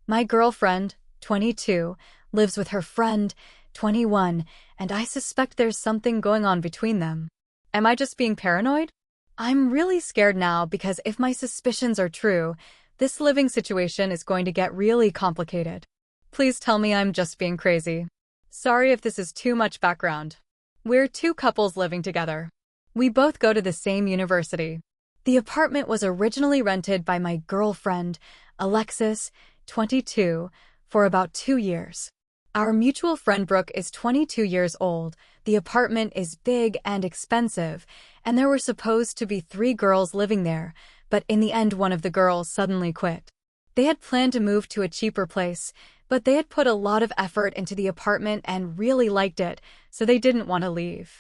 My girlfriend, 22, lives with her friend, 21, and I suspect there's something going on between them. Am I just being paranoid? I'm really scared now because if my suspicions are true, this living situation is going to get really complicated. Please tell me I'm just being crazy. Sorry if this is too much background. We're two couples living together. We both go to the same university. The apartment was originally rented by my girlfriend, Alexis, 22, for about 2 years. Our mutual friend Brooke is 22 years old, the apartment is big and expensive, and there were supposed to be 3 girls living there, but in the end one of the girls suddenly quit. They had planned to move to a cheaper place, but they had put a lot of effort into the apartment and really liked it, so they didn't want to leave.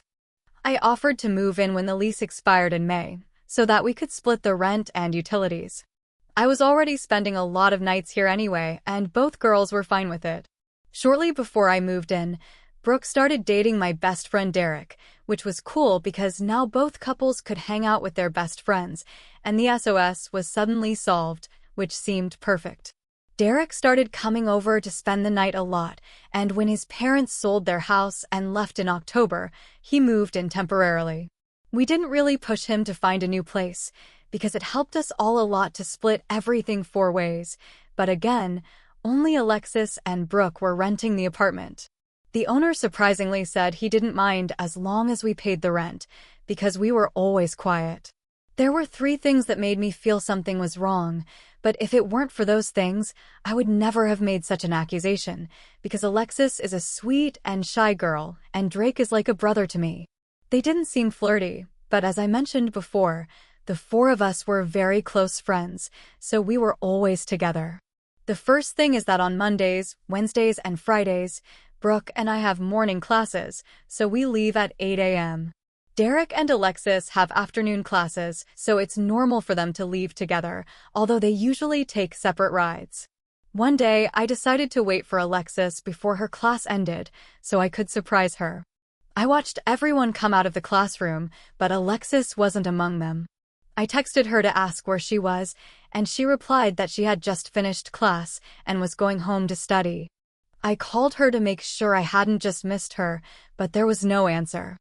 I offered to move in when the lease expired in May, so that we could split the rent and utilities. I was already spending a lot of nights here anyway, and both girls were fine with it. Shortly before I moved in, Brooke started dating my best friend Derek, which was cool because now both couples could hang out with their best friends, and the SOS was suddenly solved, which seemed perfect. Derek started coming over to spend the night a lot, and when his parents sold their house and left in October, he moved in temporarily. We didn't really push him to find a new place, because it helped us all a lot to split everything 4 ways, but again, only Alexis and Brooke were renting the apartment. The owner surprisingly said he didn't mind as long as we paid the rent, because we were always quiet. There were 3 things that made me feel something was wrong, but if it weren't for those things, I would never have made such an accusation, because Alexis is a sweet and shy girl, and Drake is like a brother to me. They didn't seem flirty, but as I mentioned before, the 4 of us were very close friends, so we were always together. The first thing is that on Mondays, Wednesdays, and Fridays, Brooke and I have morning classes, so we leave at 8 a.m. Derek and Alexis have afternoon classes, so it's normal for them to leave together, although they usually take separate rides. One day, I decided to wait for Alexis before her class ended, so I could surprise her. I watched everyone come out of the classroom, but Alexis wasn't among them. I texted her to ask where she was, and she replied that she had just finished class and was going home to study. I called her to make sure I hadn't just missed her, but there was no answer.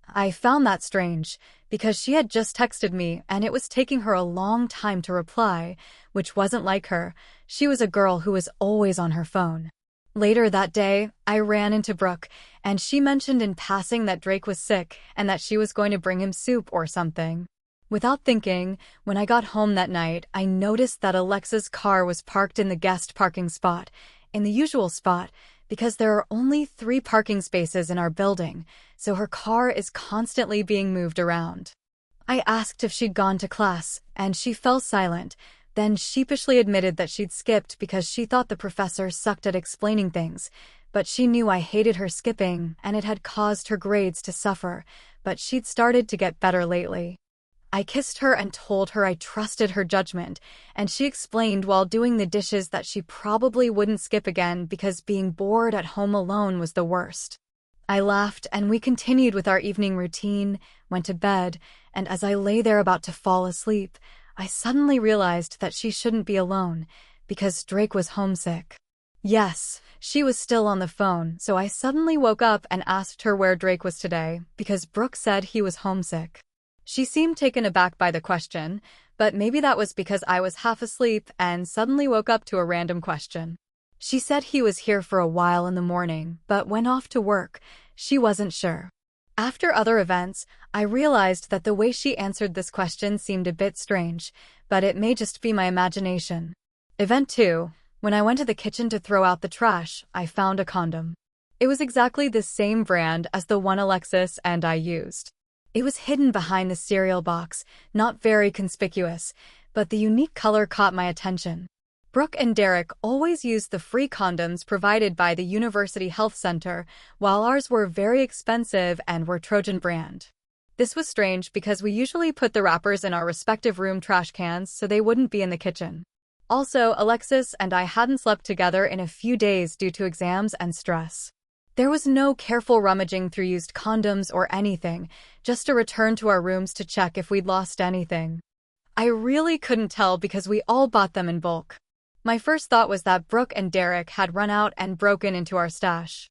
I found that strange, because she had just texted me and it was taking her a long time to reply, which wasn't like her. She was a girl who was always on her phone. Later that day, I ran into Brooke, and she mentioned in passing that Drake was sick and that she was going to bring him soup or something. Without thinking, when I got home that night, I noticed that Alexa's car was parked in the guest parking spot, in the usual spot, because there are only 3 parking spaces in our building, so her car is constantly being moved around. I asked if she'd gone to class, and she fell silent, then sheepishly admitted that she'd skipped because she thought the professor sucked at explaining things, but she knew I hated her skipping and it had caused her grades to suffer, but she'd started to get better lately. I kissed her and told her I trusted her judgment, and she explained while doing the dishes that she probably wouldn't skip again because being bored at home alone was the worst. I laughed and we continued with our evening routine, went to bed, and as I lay there about to fall asleep, I suddenly realized that she shouldn't be alone, because Drake was homesick. Yes, she was still on the phone, so I suddenly woke up and asked her where Drake was today, because Brooke said he was homesick. She seemed taken aback by the question, but maybe that was because I was half asleep and suddenly woke up to a random question. She said he was here for a while in the morning, but went off to work. She wasn't sure. After other events, I realized that the way she answered this question seemed a bit strange, but it may just be my imagination. Event 2. When I went to the kitchen to throw out the trash, I found a condom. It was exactly the same brand as the one Alexis and I used. It was hidden behind the cereal box, not very conspicuous, but the unique color caught my attention. Brooke and Derek always used the free condoms provided by the University Health Center, while ours were very expensive and were Trojan brand. This was strange because we usually put the wrappers in our respective room trash cans so they wouldn't be in the kitchen. Also, Alexis and I hadn't slept together in a few days due to exams and stress. There was no careful rummaging through used condoms or anything, just a return to our rooms to check if we'd lost anything. I really couldn't tell because we all bought them in bulk. My first thought was that Brooke and Derek had run out and broken into our stash.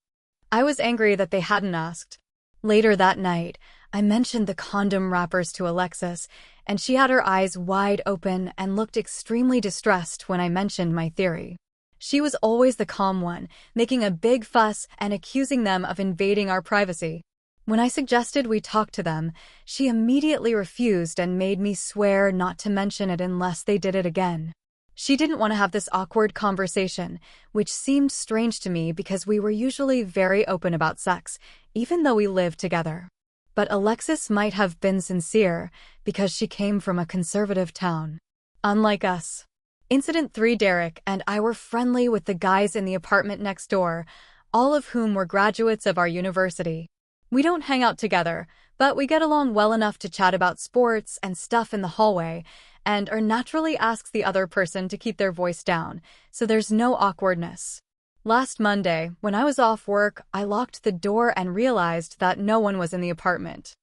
I was angry that they hadn't asked. Later that night, I mentioned the condom wrappers to Alexis, and she had her eyes wide open and looked extremely distressed when I mentioned my theory. She was always the calm one, making a big fuss and accusing them of invading our privacy. When I suggested we talk to them, she immediately refused and made me swear not to mention it unless they did it again. She didn't want to have this awkward conversation, which seemed strange to me because we were usually very open about sex, even though we lived together. But Alexis might have been sincere because she came from a conservative town. Unlike us. Incident 3: Derek and I were friendly with the guys in the apartment next door, all of whom were graduates of our university. We don't hang out together, but we get along well enough to chat about sports and stuff in the hallway, and naturally asks the other person to keep their voice down, so there's no awkwardness. Last Monday, when I was off work, I locked the door and realized that no one was in the apartment.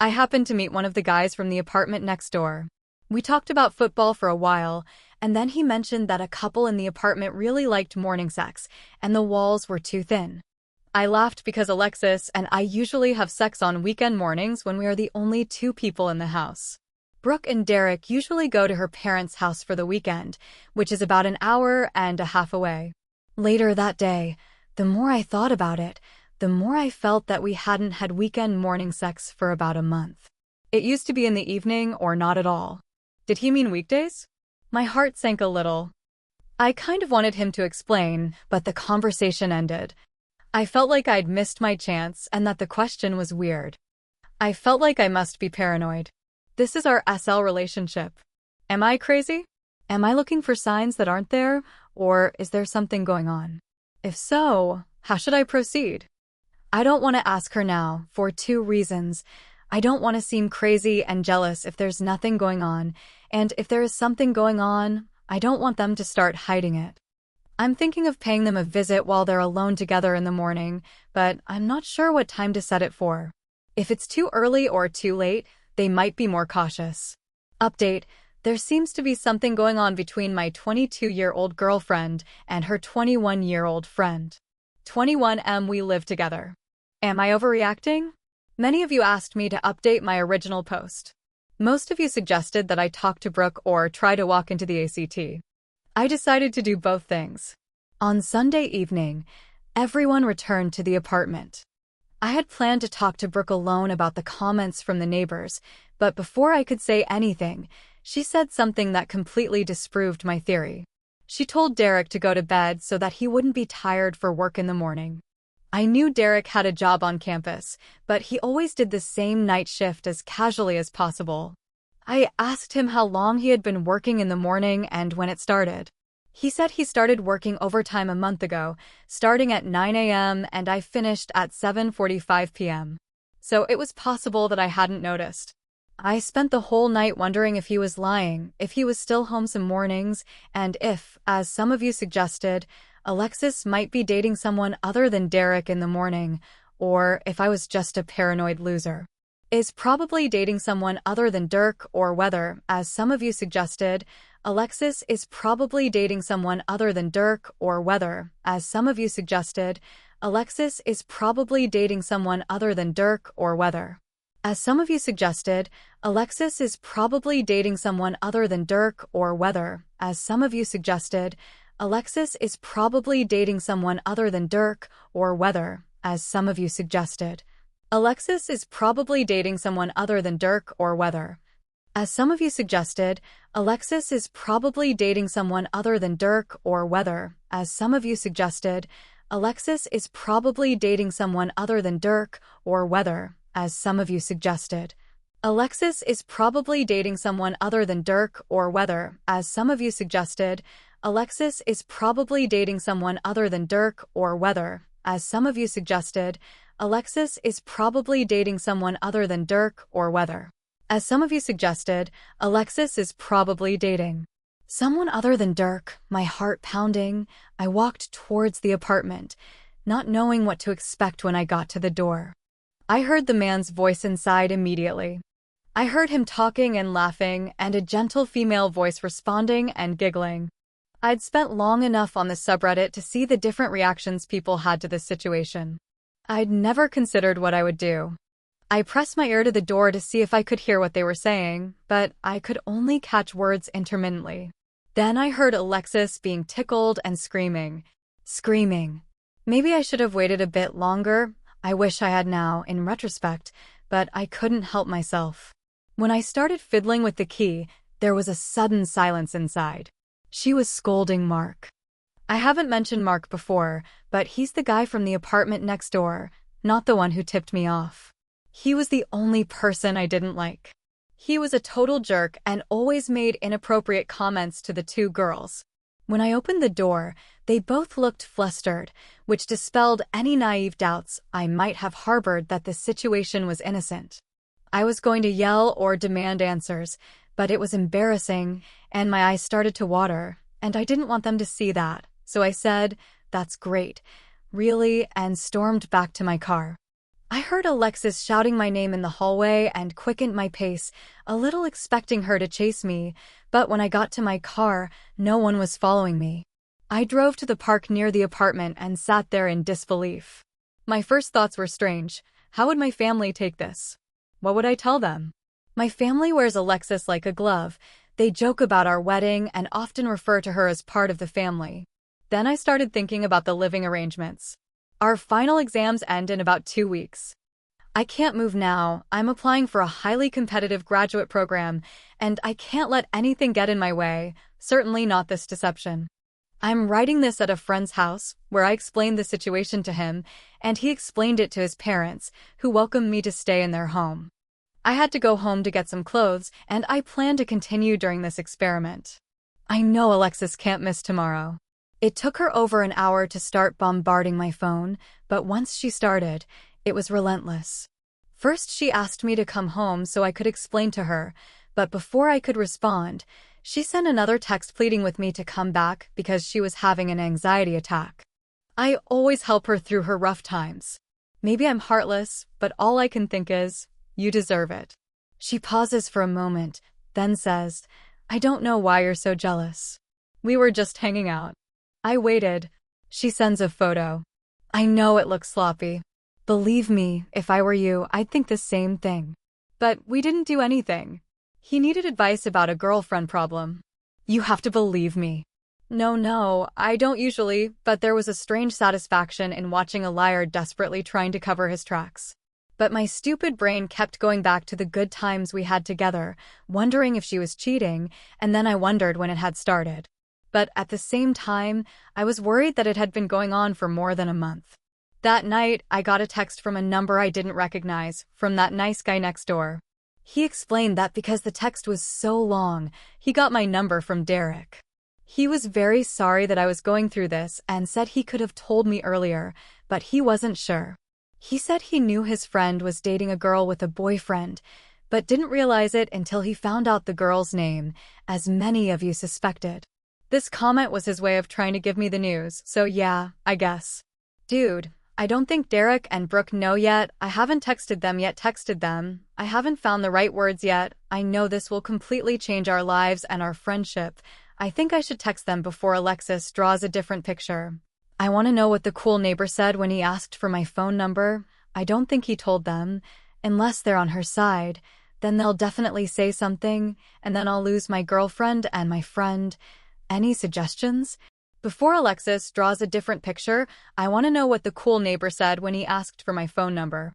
I happened to meet one of the guys from the apartment next door. We talked about football for a while, and then he mentioned that a couple in the apartment really liked morning sex, and the walls were too thin. I laughed because Alexis and I usually have sex on weekend mornings when we are the only two people in the house. Brooke and Derek usually go to her parents' house for the weekend, which is about an hour and a half away. Later that day, the more I thought about it, the more I felt that we hadn't had weekend morning sex for about a month. It used to be in the evening or not at all. Did he mean weekdays? My heart sank a little. I kind of wanted him to explain, but the conversation ended. I felt like I'd missed my chance and that the question was weird. I felt like I must be paranoid. This is our SL relationship. Am I crazy? Am I looking for signs that aren't there, or is there something going on? If so, how should I proceed? I don't want to ask her now, for 2 reasons. I don't want to seem crazy and jealous if there's nothing going on, and if there is something going on, I don't want them to start hiding it. I'm thinking of paying them a visit while they're alone together in the morning, but I'm not sure what time to set it for. If it's too early or too late, they might be more cautious. Update: there seems to be something going on between my 22-year-old girlfriend and her 21-year-old friend. 21M, we live together. Am I overreacting? Many of you asked me to update my original post. Most of you suggested that I talk to Brooke or try to walk into the ACT. I decided to do both things. On Sunday evening, everyone returned to the apartment. I had planned to talk to Brooke alone about the comments from the neighbors, but before I could say anything, she said something that completely disproved my theory. She told Derek to go to bed so that he wouldn't be tired for work in the morning. I knew Derek had a job on campus, but he always did the same night shift as casually as possible. I asked him how long he had been working in the morning and when it started. He said he started working overtime a month ago, starting at 9 a.m. and I finished at 7:45 p.m. So it was possible that I hadn't noticed. I spent the whole night wondering if he was lying, if he was still home some mornings, and if, as some of you suggested, Alexis might be dating someone other than Derek in the morning, or if I was just a paranoid loser. Is probably dating someone other than Dirk, or whether, as some of you suggested, Alexis is probably dating someone other than Dirk, or whether, as some of you suggested, Alexis is probably dating someone other than Dirk, or whether. As some of you suggested, Alexis is probably dating someone other than Dirk, or whether, as some of you suggested, Alexis is probably dating someone other than Dirk, or whether, as some of you suggested, Alexis is probably dating someone other than Dirk, or whether. As some of you suggested, Alexis is probably dating someone other than Dirk, or whether. As some of you suggested, Alexis is probably dating someone other than Dirk, or whether. As some of you suggested, Alexis is probably dating someone other than Dirk, or whether. As some of you suggested, Alexis is probably dating someone other than Dirk, or whether. As some of you suggested, Alexis is probably dating someone other than Dirk, or whether. As some of you suggested, Alexis is probably dating someone other than Dirk. My heart pounding, I walked towards the apartment, not knowing what to expect when I got to the door. I heard the man's voice inside immediately. I heard him talking and laughing, and a gentle female voice responding and giggling. I'd spent long enough on the subreddit to see the different reactions people had to this situation. I'd never considered what I would do. I pressed my ear to the door to see if I could hear what they were saying, but I could only catch words intermittently. Then I heard Alexis being tickled and screaming. Screaming. Maybe I should have waited a bit longer. I wish I had now, in retrospect, but I couldn't help myself. When I started fiddling with the key, there was a sudden silence inside. She was scolding Mark. I haven't mentioned Mark before, but he's the guy from the apartment next door, not the one who tipped me off. He was the only person I didn't like. He was a total jerk and always made inappropriate comments to the two girls. When I opened the door, they both looked flustered, which dispelled any naive doubts I might have harbored that the situation was innocent. I was going to yell or demand answers, but it was embarrassing, and my eyes started to water, and I didn't want them to see that, so I said, "That's great, really," and stormed back to my car. I heard Alexis shouting my name in the hallway and quickened my pace, a little expecting her to chase me, but when I got to my car, no one was following me. I drove to the park near the apartment and sat there in disbelief. My first thoughts were strange. How would my family take this? What would I tell them? My family wears Alexis like a glove. They joke about our wedding and often refer to her as part of the family. Then I started thinking about the living arrangements. Our final exams end in about 2 weeks. I can't move now. I'm applying for a highly competitive graduate program, and I can't let anything get in my way, certainly not this deception. I'm writing this at a friend's house, where I explained the situation to him, and he explained it to his parents, who welcomed me to stay in their home. I had to go home to get some clothes, and I plan to continue during this experiment. I know Alexis can't miss tomorrow. It took her over an hour to start bombarding my phone, but once she started, it was relentless. First, she asked me to come home so I could explain to her, but before I could respond, she sent another text pleading with me to come back because she was having an anxiety attack. I always help her through her rough times. Maybe I'm heartless, but all I can think is, you deserve it. She pauses for a moment, then says, "I don't know why you're so jealous. We were just hanging out." I waited. She sends a photo. I know it looks sloppy. Believe me, if I were you, I'd think the same thing. But we didn't do anything. He needed advice about a girlfriend problem. You have to believe me. No, I don't usually, but there was a strange satisfaction in watching a liar desperately trying to cover his tracks. But my stupid brain kept going back to the good times we had together, wondering if she was cheating, and then I wondered when it had started. But at the same time, I was worried that it had been going on for more than a month. That night, I got a text from a number I didn't recognize, from that nice guy next door. He explained that because the text was so long, he got my number from Derek. He was very sorry that I was going through this and said he could have told me earlier, but he wasn't sure. He said he knew his friend was dating a girl with a boyfriend, but didn't realize it until he found out the girl's name, as many of you suspected. This comment was his way of trying to give me the news, so yeah, I guess. Dude, I don't think Derek and Brooke know yet. I haven't texted them. I haven't found the right words yet. I know this will completely change our lives and our friendship. I think I should text them before Alexis draws a different picture. I want to know what the cool neighbor said when he asked for my phone number. I don't think he told them. Unless they're on her side, then they'll definitely say something, and then I'll lose my girlfriend and my friend. Any suggestions? Before Alexis draws a different picture, I want to know what the cool neighbor said when he asked for my phone number.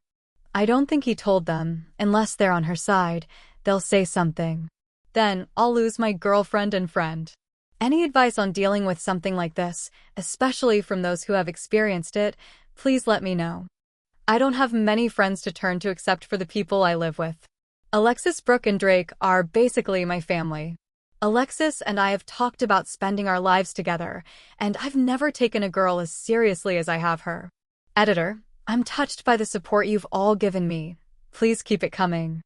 I don't think he told them. Unless they're on her side, they'll say something. Then I'll lose my girlfriend and friend. Any advice on dealing with something like this, especially from those who have experienced it, please let me know. I don't have many friends to turn to except for the people I live with. Alexis, Brooke, and Drake are basically my family. Alexis and I have talked about spending our lives together, and I've never taken a girl as seriously as I have her. Editor, I'm touched by the support you've all given me. Please keep it coming.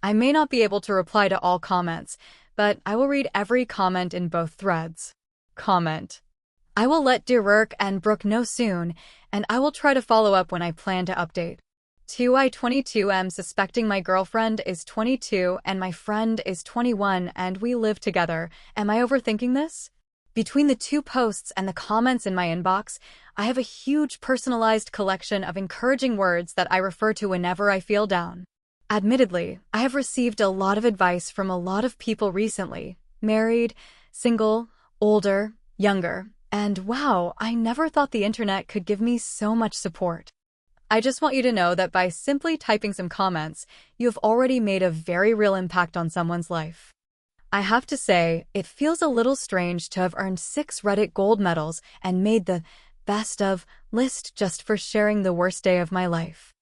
I may not be able to reply to all comments, but I will read every comment in both threads. Comment. I will let Derek and Brooke know soon, and I will try to follow up when I plan to update. 2I22 am suspecting my girlfriend is 22 and my friend is 21 and we live together. Am I overthinking this? Between the two posts and the comments in my inbox, I have a huge personalized collection of encouraging words that I refer to whenever I feel down. Admittedly, I have received a lot of advice from a lot of people recently, married, single, older, younger, and wow, I never thought the internet could give me so much support. I just want you to know that by simply typing some comments, you have already made a very real impact on someone's life. I have to say, it feels a little strange to have earned 6 Reddit gold medals and made the best of list just for sharing the worst day of my life.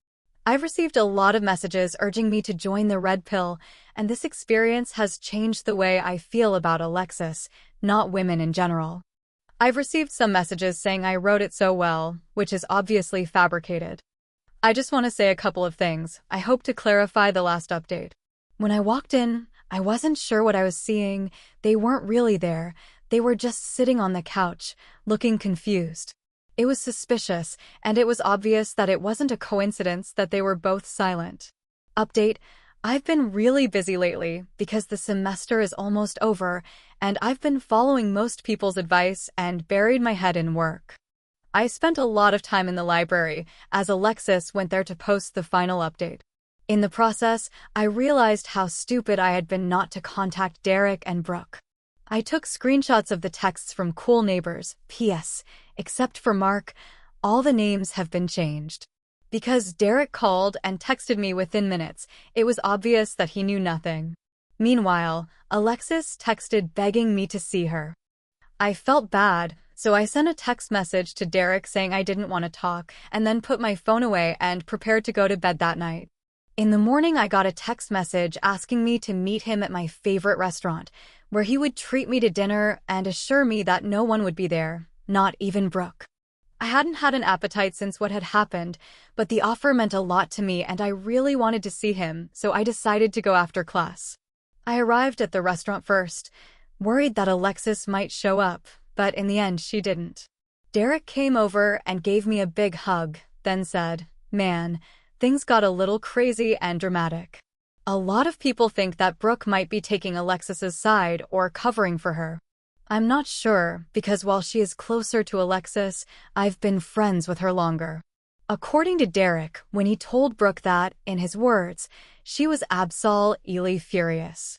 I've received a lot of messages urging me to join the Red Pill, and this experience has changed the way I feel about Alexis, not women in general. I've received some messages saying I wrote it so well, which is obviously fabricated. I just want to say a couple of things. I hope to clarify the last update. When I walked in, I wasn't sure what I was seeing. They weren't really there. They were just sitting on the couch, looking confused. It was suspicious, and it was obvious that it wasn't a coincidence that they were both silent. Update: I've been really busy lately because the semester is almost over, and I've been following most people's advice and buried my head in work. I spent a lot of time in the library as Alexis went there to post the final update. In the process, I realized how stupid I had been not to contact Derek and Brooke. I took screenshots of the texts from Cool Neighbors. P.S. Except for Mark, all the names have been changed. Because Derek called and texted me within minutes, it was obvious that he knew nothing. Meanwhile, Alexis texted begging me to see her. I felt bad, so I sent a text message to Derek saying I didn't want to talk, and then put my phone away and prepared to go to bed that night. In the morning, I got a text message asking me to meet him at my favorite restaurant, where he would treat me to dinner and assure me that no one would be there, not even Brooke. I hadn't had an appetite since what had happened, but the offer meant a lot to me and I really wanted to see him, so I decided to go after class. I arrived at the restaurant first, worried that Alexis might show up, but in the end she didn't. Derek came over and gave me a big hug, then said, "Man, things got a little crazy and dramatic." A lot of people think that Brooke might be taking Alexis's side or covering for her. I'm not sure, because while she is closer to Alexis, I've been friends with her longer. According to Derek, when he told Brooke that, in his words, she was absolutely furious.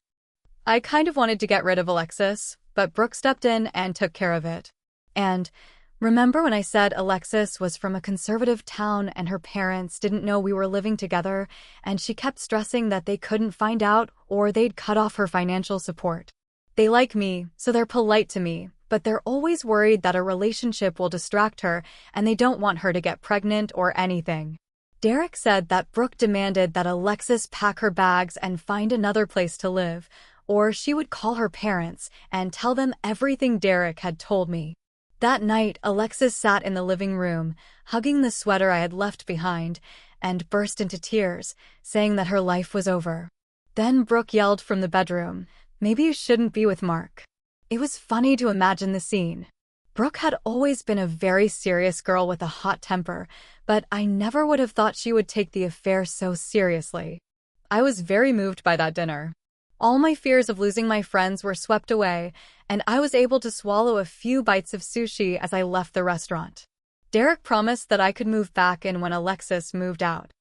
I kind of wanted to get rid of Alexis, but Brooke stepped in and took care of it. And remember when I said Alexis was from a conservative town and her parents didn't know we were living together, and she kept stressing that they couldn't find out or they'd cut off her financial support? They like me, so they're polite to me, but they're always worried that a relationship will distract her and they don't want her to get pregnant or anything. Derek said that Brooke demanded that Alexis pack her bags and find another place to live, or she would call her parents and tell them everything Derek had told me. That night, Alexis sat in the living room, hugging the sweater I had left behind, and burst into tears, saying that her life was over. Then Brooke yelled from the bedroom, "Maybe you shouldn't be with Mark." It was funny to imagine the scene. Brooke had always been a very serious girl with a hot temper, but I never would have thought she would take the affair so seriously. I was very moved by that dinner. All my fears of losing my friends were swept away, and I was able to swallow a few bites of sushi as I left the restaurant. Derek promised that I could move back in when Alexis moved out.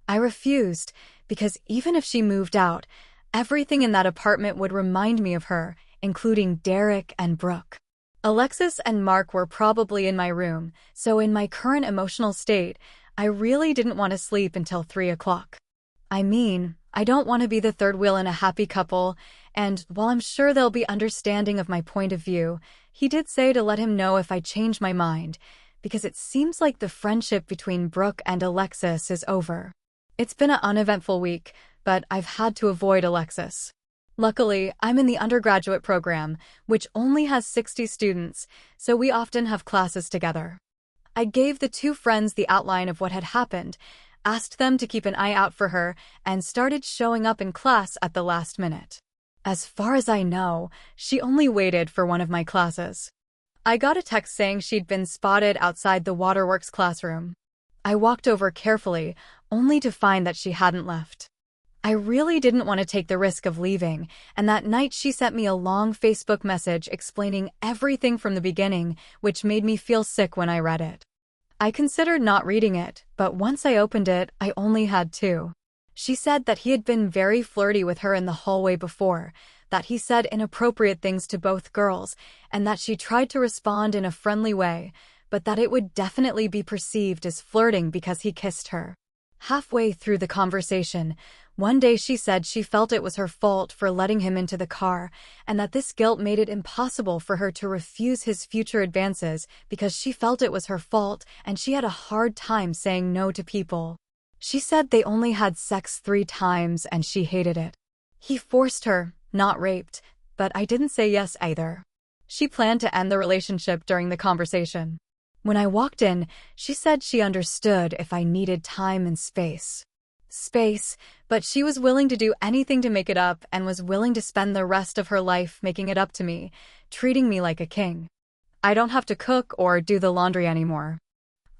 I refused, because even if she moved out, everything in that apartment would remind me of her, including Derek and Brooke. Alexis and Mark were probably in my room, so in my current emotional state, I really didn't want to sleep until 3 o'clock. I mean, I don't want to be the third wheel in a happy couple, and while I'm sure they'll be understanding of my point of view, he did say to let him know if I change my mind, because it seems like the friendship between Brooke and Alexis is over. It's been an uneventful week, but I've had to avoid Alexis. Luckily, I'm in the undergraduate program, which only has 60 students, so we often have classes together. I gave the two friends the outline of what had happened, asked them to keep an eye out for her, and started showing up in class at the last minute. As far as I know, she only waited for one of my classes. I got a text saying she'd been spotted outside the waterworks classroom. I walked over carefully, only to find that she hadn't left. I really didn't want to take the risk of leaving, and that night she sent me a long Facebook message explaining everything from the beginning, which made me feel sick when I read it. I considered not reading it, but once I opened it, I only had two. She said that he had been very flirty with her in the hallway before, that he said inappropriate things to both girls, and that she tried to respond in a friendly way, but that it would definitely be perceived as flirting because he kissed her. Halfway through the conversation, one day she said she felt it was her fault for letting him into the car, and that this guilt made it impossible for her to refuse his future advances because she felt it was her fault and she had a hard time saying no to people. She said they only had sex 3 times and she hated it. He forced her, not raped, but I didn't say yes either. She planned to end the relationship during the conversation. When I walked in, she said she understood if I needed time and space, but she was willing to do anything to make it up and was willing to spend the rest of her life making it up to me, treating me like a king. I don't have to cook or do the laundry anymore.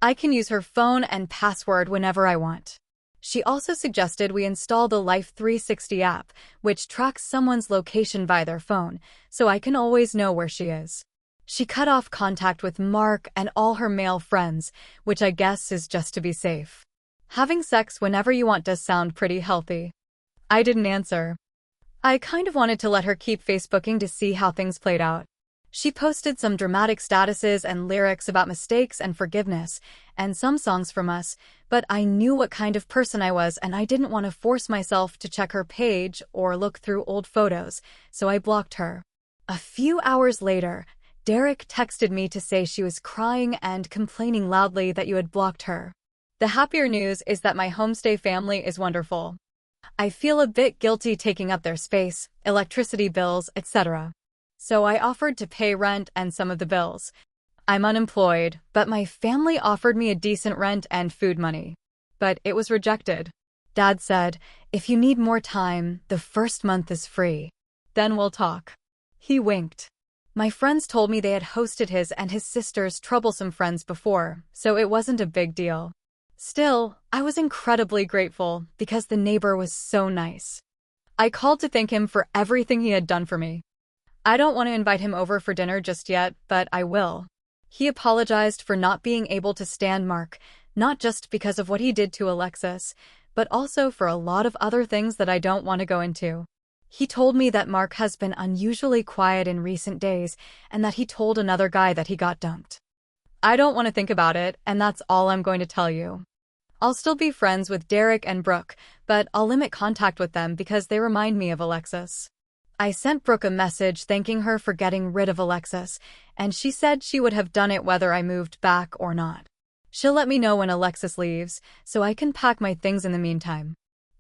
I can use her phone and password whenever I want. She also suggested we install the Life 360 app, which tracks someone's location by their phone, so I can always know where she is. She cut off contact with Mark and all her male friends, which I guess is just to be safe. Having sex whenever you want does sound pretty healthy. I didn't answer. I kind of wanted to let her keep Facebooking to see how things played out. She posted some dramatic statuses and lyrics about mistakes and forgiveness, and some songs from us, but I knew what kind of person I was and I didn't want to force myself to check her page or look through old photos, so I blocked her. A few hours later, Derek texted me to say she was crying and complaining loudly that you had blocked her. The happier news is that my homestay family is wonderful. I feel a bit guilty taking up their space, electricity bills, etc. So I offered to pay rent and some of the bills. I'm unemployed, but my family offered me a decent rent and food money. But it was rejected. Dad said, if you need more time, the first month is free. Then we'll talk. He winked. My friends told me they had hosted his and his sister's troublesome friends before, so it wasn't a big deal. Still, I was incredibly grateful because the neighbor was so nice. I called to thank him for everything he had done for me. I don't want to invite him over for dinner just yet, but I will. He apologized for not being able to stand Mark, not just because of what he did to Alexis, but also for a lot of other things that I don't want to go into. He told me that Mark has been unusually quiet in recent days and that he told another guy that he got dumped. I don't want to think about it, and that's all I'm going to tell you. I'll still be friends with Derek and Brooke, but I'll limit contact with them because they remind me of Alexis. I sent Brooke a message thanking her for getting rid of Alexis, and she said she would have done it whether I moved back or not. She'll let me know when Alexis leaves, so I can pack my things in the meantime.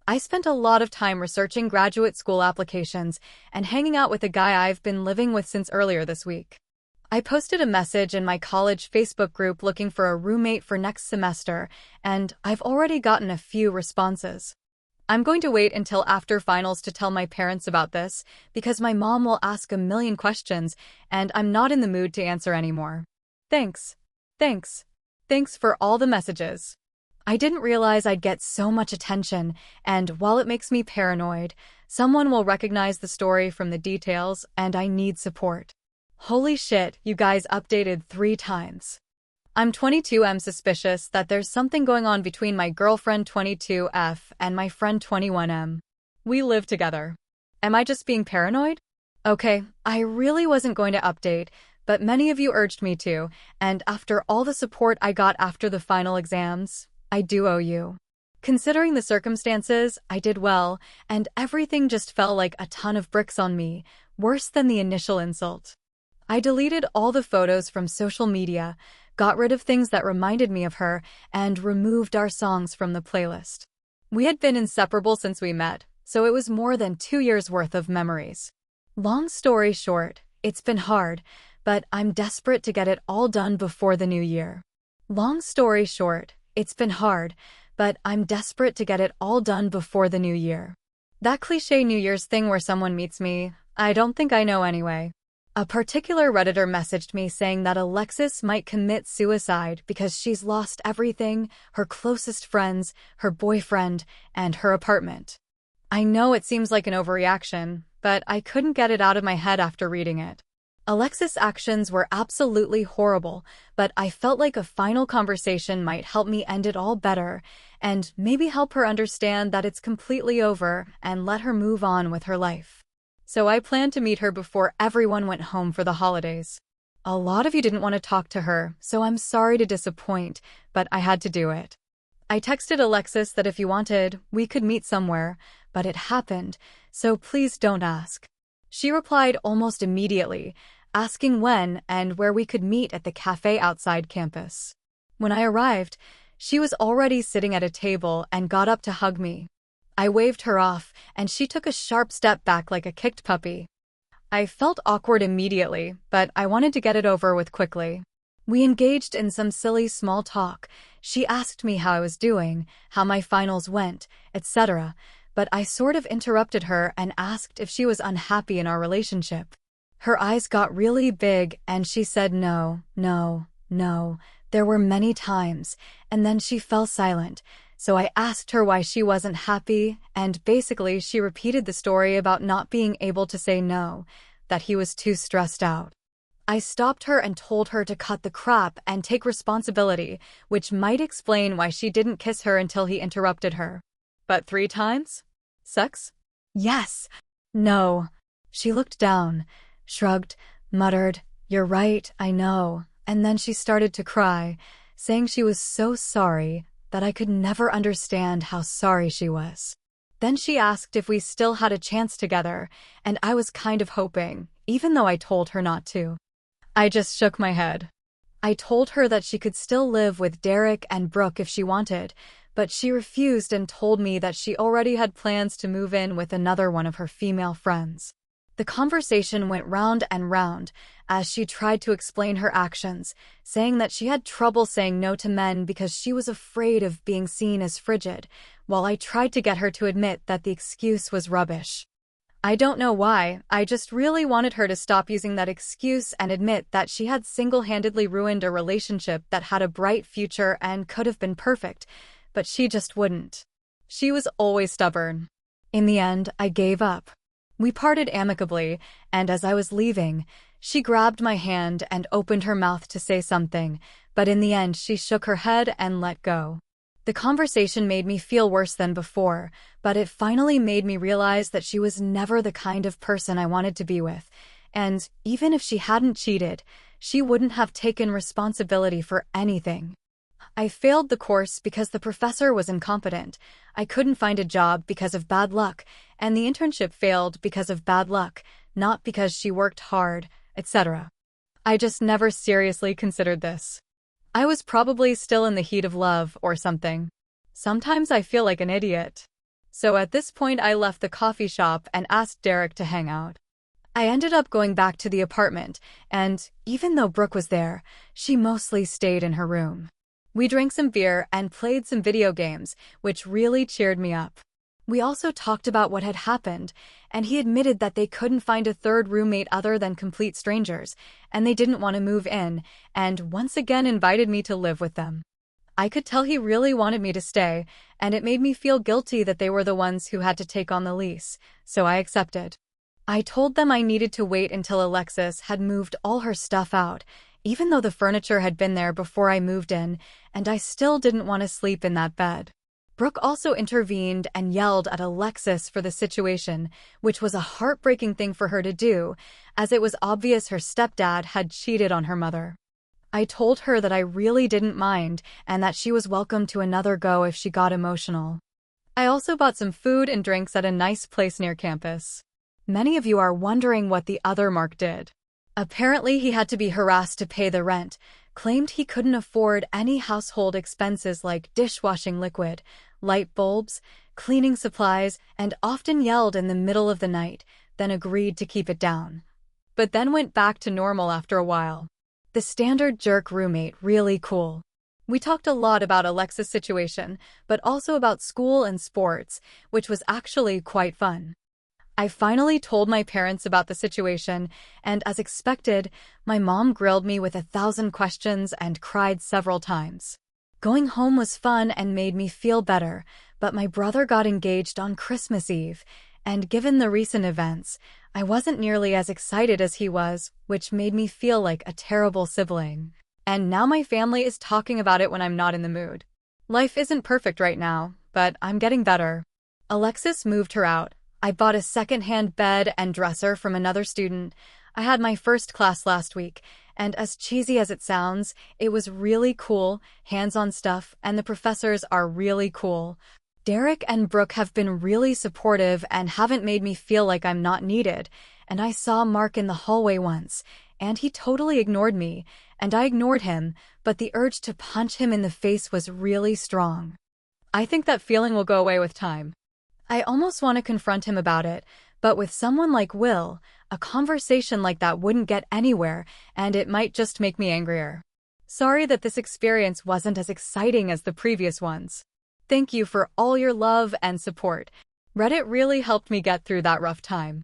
I spent a lot of time researching graduate school applications and hanging out with a guy I've been living with since earlier this week. I posted a message in my college Facebook group looking for a roommate for next semester, and I've already gotten a few responses. I'm going to wait until after finals to tell my parents about this because my mom will ask a million questions and I'm not in the mood to answer anymore. Thanks for all the messages. I didn't realize I'd get so much attention, and while it makes me paranoid, someone will recognize the story from the details and I need support. Holy shit, you guys updated 3 times. I'm 22. I'm suspicious that there's something going on between my girlfriend 22F and my friend 21M. We live together. Am I just being paranoid? Okay, I really wasn't going to update, but many of you urged me to, and after all the support I got after the final exams, I do owe you. Considering the circumstances, I did well, and everything just fell like a ton of bricks on me, worse than the initial insult. I deleted all the photos from social media, got rid of things that reminded me of her, and removed our songs from the playlist. We had been inseparable since we met, so it was more than 2 years' worth of memories. Long story short, it's been hard, but I'm desperate to get it all done before the new year. Long story short, it's been hard, but I'm desperate to get it all done before the new year. That cliché New Year's thing where someone meets me, I don't think I know anyway. A particular Redditor messaged me saying that Alexis might commit suicide because she's lost everything, her closest friends, her boyfriend, and her apartment. I know it seems like an overreaction, but I couldn't get it out of my head after reading it. Alexis' actions were absolutely horrible, but I felt like a final conversation might help me end it all better and maybe help her understand that it's completely over and let her move on with her life. So I planned to meet her before everyone went home for the holidays. A lot of you didn't want to talk to her, so I'm sorry to disappoint, but I had to do it. I texted Alexis that if you wanted, we could meet somewhere, but it happened, so please don't ask. She replied almost immediately, asking when and where we could meet at the cafe outside campus. When I arrived, she was already sitting at a table and got up to hug me. I waved her off, and she took a sharp step back like a kicked puppy. I felt awkward immediately, but I wanted to get it over with quickly. We engaged in some silly small talk. She asked me how I was doing, how my finals went, etc., but I sort of interrupted her and asked if she was unhappy in our relationship. Her eyes got really big and she said no. There were many times, and then she fell silent. So I asked her why she wasn't happy, and basically she repeated the story about not being able to say no, that he was too stressed out. I stopped her and told her to cut the crap and take responsibility, which might explain why she didn't kiss her until he interrupted her. But 3 times? Sex? Yes. No. She looked down, shrugged, muttered, "You're right, I know," and then she started to cry, saying she was so sorry that I could never understand how sorry she was. Then she asked if we still had a chance together, and I was kind of hoping, even though I told her not to. I just shook my head. I told her that she could still live with Derek and Brooke if she wanted, but she refused and told me that she already had plans to move in with another one of her female friends. The conversation went round and round as she tried to explain her actions, saying that she had trouble saying no to men because she was afraid of being seen as frigid, while I tried to get her to admit that the excuse was rubbish. I don't know why, I just really wanted her to stop using that excuse and admit that she had single-handedly ruined a relationship that had a bright future and could have been perfect, but she just wouldn't. She was always stubborn. In the end, I gave up. We parted amicably, and as I was leaving, she grabbed my hand and opened her mouth to say something, but in the end she shook her head and let go. The conversation made me feel worse than before, but it finally made me realize that she was never the kind of person I wanted to be with, and even if she hadn't cheated, she wouldn't have taken responsibility for anything. I failed the course because the professor was incompetent, I couldn't find a job because of bad luck, and the internship failed because of bad luck, not because she worked hard, etc. I just never seriously considered this. I was probably still in the heat of love or something. Sometimes I feel like an idiot. So at this point I left the coffee shop and asked Derek to hang out. I ended up going back to the apartment, and even though Brooke was there, she mostly stayed in her room. We drank some beer and played some video games, which really cheered me up. We also talked about what had happened, and he admitted that they couldn't find a third roommate other than complete strangers, and they didn't want to move in, and once again invited me to live with them. I could tell he really wanted me to stay, and it made me feel guilty that they were the ones who had to take on the lease, so I accepted. I told them I needed to wait until Alexis had moved all her stuff out, even though the furniture had been there before I moved in, and I still didn't want to sleep in that bed. Brooke also intervened and yelled at Alexis for the situation, which was a heartbreaking thing for her to do, as it was obvious her stepdad had cheated on her mother. I told her that I really didn't mind and that she was welcome to another go if she got emotional. I also bought some food and drinks at a nice place near campus. Many of you are wondering what the other Mark did. Apparently he had to be harassed to pay the rent, claimed he couldn't afford any household expenses like dishwashing liquid, light bulbs, cleaning supplies, and often yelled in the middle of the night, then agreed to keep it down. But then went back to normal after a while. The standard jerk roommate, really cool. We talked a lot about Alexa's situation, but also about school and sports, which was actually quite fun. I finally told my parents about the situation, and as expected, my mom grilled me with 1,000 questions and cried several times. Going home was fun and made me feel better, but my brother got engaged on Christmas Eve, and given the recent events, I wasn't nearly as excited as he was, which made me feel like a terrible sibling. And now my family is talking about it when I'm not in the mood. Life isn't perfect right now, but I'm getting better. Alexis moved her out. I bought a second-hand bed and dresser from another student. I had my first class last week, and as cheesy as it sounds, it was really cool, hands-on stuff, and the professors are really cool. Derek and Brooke have been really supportive and haven't made me feel like I'm not needed, and I saw Mark in the hallway once, and he totally ignored me, and I ignored him, but the urge to punch him in the face was really strong. I think that feeling will go away with time. I almost want to confront him about it, but with someone like Will, a conversation like that wouldn't get anywhere, and it might just make me angrier. Sorry that this experience wasn't as exciting as the previous ones. Thank you for all your love and support. Reddit really helped me get through that rough time.